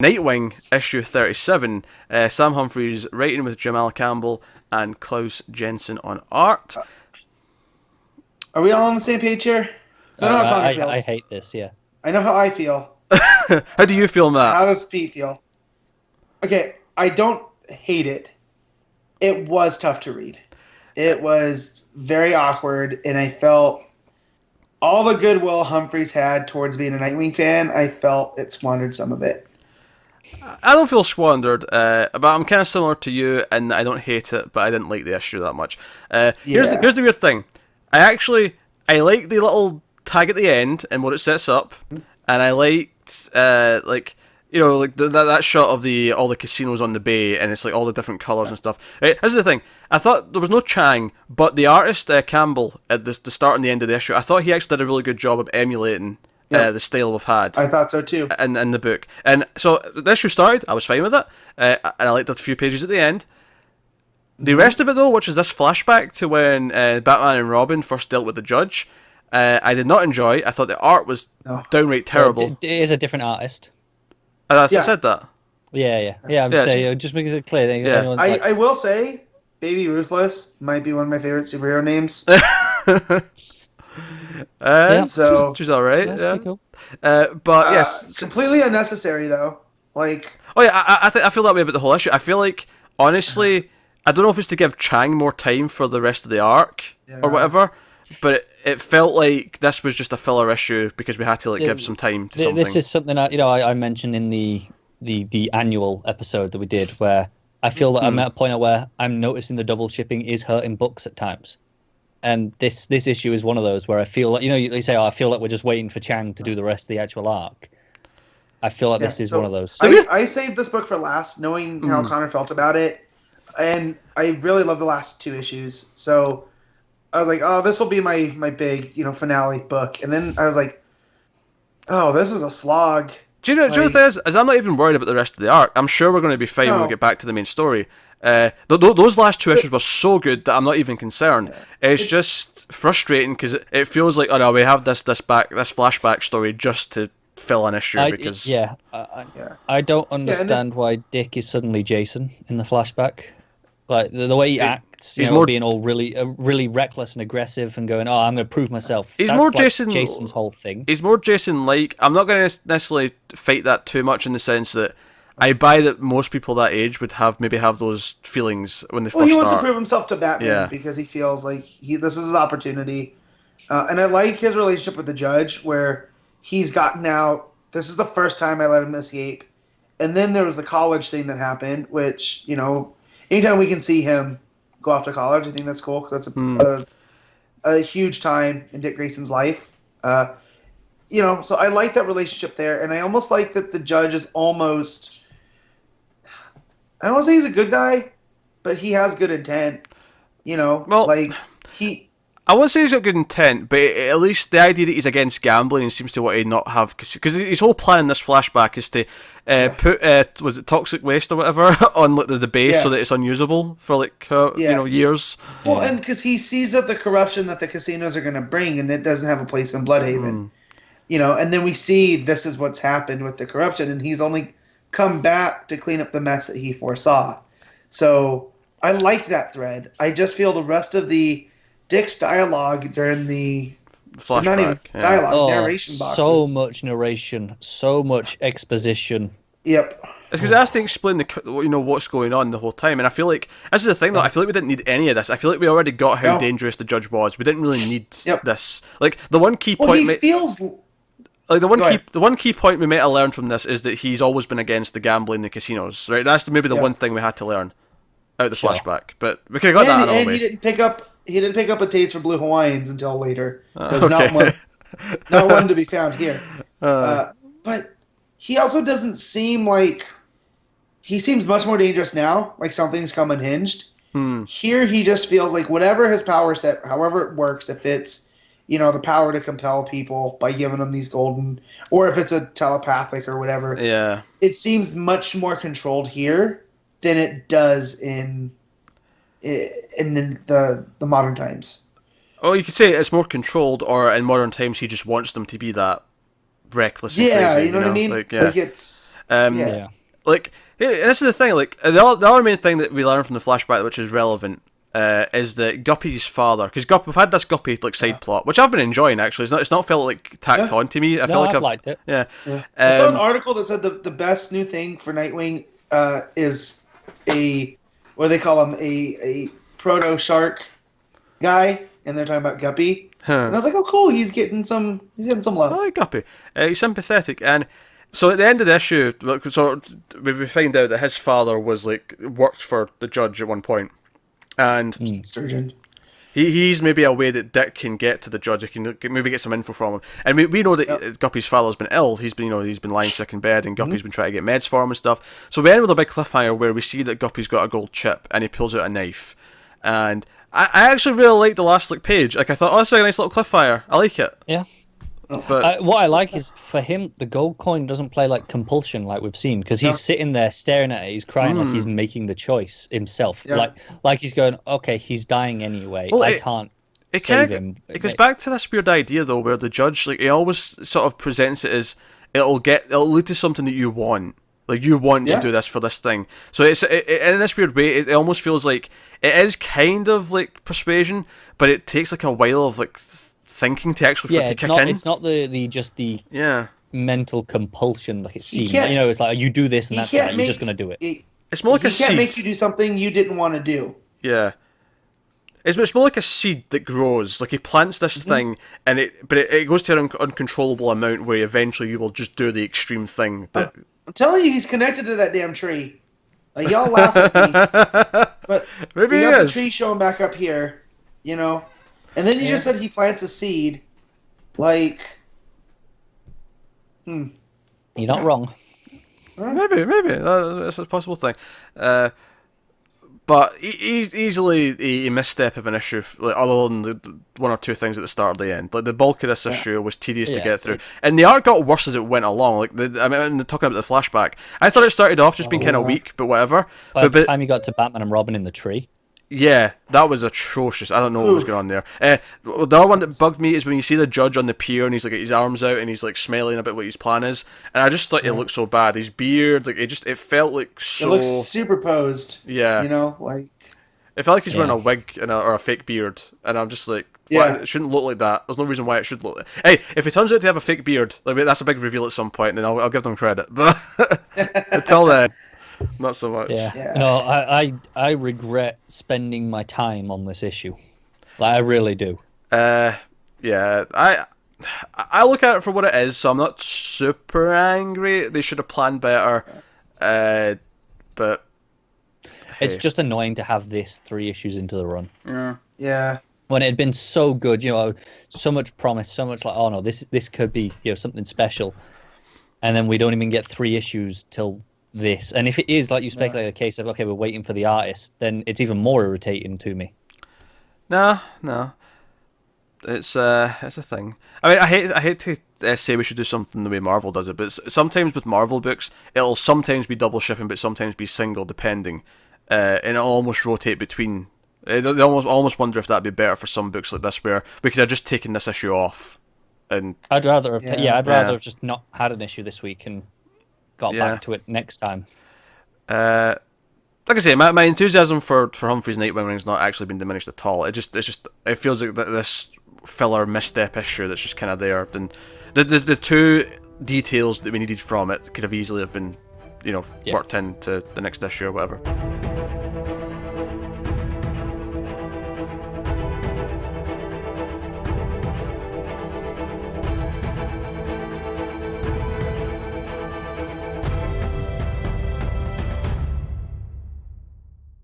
Nightwing, issue 37. Sam Humphries writing with Jamal Campbell and Klaus Jensen on art. Are we all on the same page here? I know how Connor feels. I hate this, yeah. I know how I feel. How do you feel, Matt? How does Pete feel? Okay, I don't hate it. It was tough to read. It was very awkward, and I felt all the goodwill Humphries had towards being a Nightwing fan, I felt it squandered some of it. I don't feel squandered, but I'm kind of similar to you, and I don't hate it, but I didn't like the issue that much. Here's the weird thing. I like the little tag at the end and what it sets up, and I liked that shot of all the casinos on the bay, and it's like all the different colours and stuff. Right, this is the thing. I thought there was no Chang, but the artist Campbell at the start and the end of the issue, I thought he actually did a really good job of emulating the style we've had. I thought so too. In the book. And so the issue started, I was fine with it, and I liked the few pages at the end. The rest of it, though, which is this flashback to when Batman and Robin first dealt with the Judge, I did not enjoy. I thought the art was downright terrible. So it is a different artist. I said that. Yeah. I'm saying, just making it clear. Yeah. I will say, Baby Ruthless might be one of my favorite superhero names. So she's all right. That's pretty cool. But yes, completely unnecessary though. Like, I feel that way about the whole issue. I feel like, honestly, I don't know if it's to give Chang more time for the rest of the arc or whatever, but it felt like this was just a filler issue because we had to give some time to something. This is something I mentioned in the annual episode that we did, where I feel that I'm at a point where I'm noticing the double shipping is hurting books at times. And this issue is one of those where I feel like, you say, I feel like we're just waiting for Chang to do the rest of the actual arc. I feel like this is one of those. I saved this book for last, knowing how Connor felt about it. And I really love the last two issues. So I was like, oh, this will be my big, finale book. And then I was like, oh, this is a slog. Do you know the thing is I'm not even worried about the rest of the arc. I'm sure we're going to be fine when we get back to the main story. Those last two issues were so good that I'm not even concerned. It's just frustrating because it feels like, oh no, we have this flashback story just to fill an issue because I don't understand why Dick is suddenly Jason in the flashback. Like the way he acts, he's being all really reckless and aggressive and going, "Oh, I'm going to prove myself." He's That's more like Jason's whole thing. He's more Jason-like. I'm not going to necessarily fight that too much in the sense that I buy that most people that age would have those feelings when they first start. He wants to prove himself to Batman because he feels like this is his opportunity, and I like his relationship with the Judge, where he's gotten out. This is the first time I let him escape, and then there was the college thing that happened, which anytime we can see him go off to college, I think that's cool because that's a huge time in Dick Grayson's life. So I like that relationship there, and I almost like that the Judge is almost. I don't want to say he's a good guy, but he has good intent. I won't say he's got good intent, but at least the idea that he's against gambling and seems to want to not have... Because his whole plan in this flashback is to put, was it toxic waste or whatever, on the base so that it's unusable for years. Well, and because he sees that the corruption that the casinos are going to bring, and it doesn't have a place in Bloodhaven. And then we see this is what's happened with the corruption, and he's only come back to clean up the mess that he foresaw. So I like that thread. I just feel the rest of the Dick's dialogue during the flashback, not even dialogue, narration boxes. So much narration, so much exposition. Yep. It's because it has to explain what's going on the whole time, and I feel like this is the thing though. I feel like we didn't need any of this. I feel like we already got how dangerous the Judge was. We didn't really need this. Like the one key point. The one key point we might have learned from this is that he's always been against the gambling, the casinos. Right, that's maybe the one thing we had to learn out of the flashback. But we could have got that. And he didn't pick up a taste for Blue Hawaiians until later. There's not one to be found here. But he also doesn't seem like he seems much more dangerous now. Like something's come unhinged. Here he just feels like whatever his power set, however it works, if it's the power to compel people by giving them these golden, or if it's a telepathic or whatever. Yeah, it seems much more controlled here than it does in the modern times. Oh, you could say it's more controlled, or in modern times he just wants them to be that reckless and crazy. You know what I mean? Like, yeah. Like it's Like, and this is the thing. Like, the other main thing that we learn from the flashback, which is relevant, is that Guppy's father, because we've had this Guppy like side plot, which I've been enjoying actually. It's not felt like tacked on to me. I feel like I've liked it. Yeah. I saw an article that said the best new thing for Nightwing is what do they call him, a proto shark guy, and they're talking about Guppy. And I was like, oh cool, he's getting some love. I like Guppy. He's sympathetic, and so at the end of the issue, so we find out that his father was like worked for the Judge at one point. And Sturgeon. He's maybe a way that Dick can get to the Judge. He can maybe get some info from him. And we know that Guppy's father's been ill. He's been lying sick in bed, and Guppy's been trying to get meds for him and stuff. So we end with a big cliffhanger where we see that Guppy's got a gold chip, and he pulls out a knife. And I actually really liked the last page. Like, I thought, oh, this is a nice little cliffhanger. I like it. Yeah. But what I like is, for him, the gold coin doesn't play like compulsion like we've seen, because he's sitting there staring at it, he's crying like he's making the choice himself. Like he's going, okay, he's dying anyway, I can't save him. It goes back to this weird idea though, where the Judge, like, he always sort of presents it as it'll lead to something that you want. Like, you want to do this for this thing. So it's in this weird way, it almost feels like it is kind of like persuasion, but it takes like a while of like thinking to actually for it to kick in. It's not the mental compulsion like it seems. It's like, you do this and that's right. You're just gonna do it. It's more like a seed. He can't make you do something you didn't want to do. Yeah. It's more like a seed that grows. Like, he plants this thing, and it goes to an uncontrollable amount where eventually you will just do the extreme thing. That I'm telling you, he's connected to that damn tree. Like, y'all laugh at me, but maybe we he got is. the tree showing back up here, And then you just said he plants a seed. Like, You're not wrong. Maybe that's a possible thing. But easily a misstep of an issue, like, other than the one or two things at the start or the end. Like, the bulk of this issue was tedious to get through, and the art got worse as it went along. Like, talking about the flashback, I thought it started off just being kind of weak, but whatever. By the time you got to Batman and Robin in the tree. Yeah, that was atrocious. I don't know what was going on there. The other one that bugged me is when you see the Judge on the pier and he's like got his arms out and he's like smiling about what his plan is, and I just thought it looked so bad. His beard, like, it felt like so. It looks superposed. Yeah, like it felt like he's wearing a wig or a fake beard, and I'm just like, why? It shouldn't look like that. There's no reason why it should look like. Hey, if he turns out to have a fake beard, like, that's a big reveal at some point, and then I'll give them credit. But until then. Not so much. Yeah. No, I regret spending my time on this issue. Like, I really do. Yeah. I look at it for what it is, so I'm not super angry. They should have planned better. But it's just annoying to have this 3 issues into the run. Yeah. When it had been so good, so much promise, so much like, oh no, this could be something special, and then we don't even get 3 issues till this. And if it is, like you speculate, a case of, okay, we're waiting for the artist, then it's even more irritating to me. No. It's a thing. I mean, I hate to say we should do something the way Marvel does it, but sometimes with Marvel books, it'll sometimes be double shipping, but sometimes be single, depending. And it'll almost rotate between. I almost wonder if that'd be better for some books like this, where we could have just taken this issue off. And I'd rather have just not had an issue this week and got back to it next time. Like I say, my enthusiasm for Humphries' Nightwing has not actually been diminished at all. It feels like this filler misstep issue that's just kind of there. And the 2 details that we needed from it could have easily have been, worked into the next issue or whatever.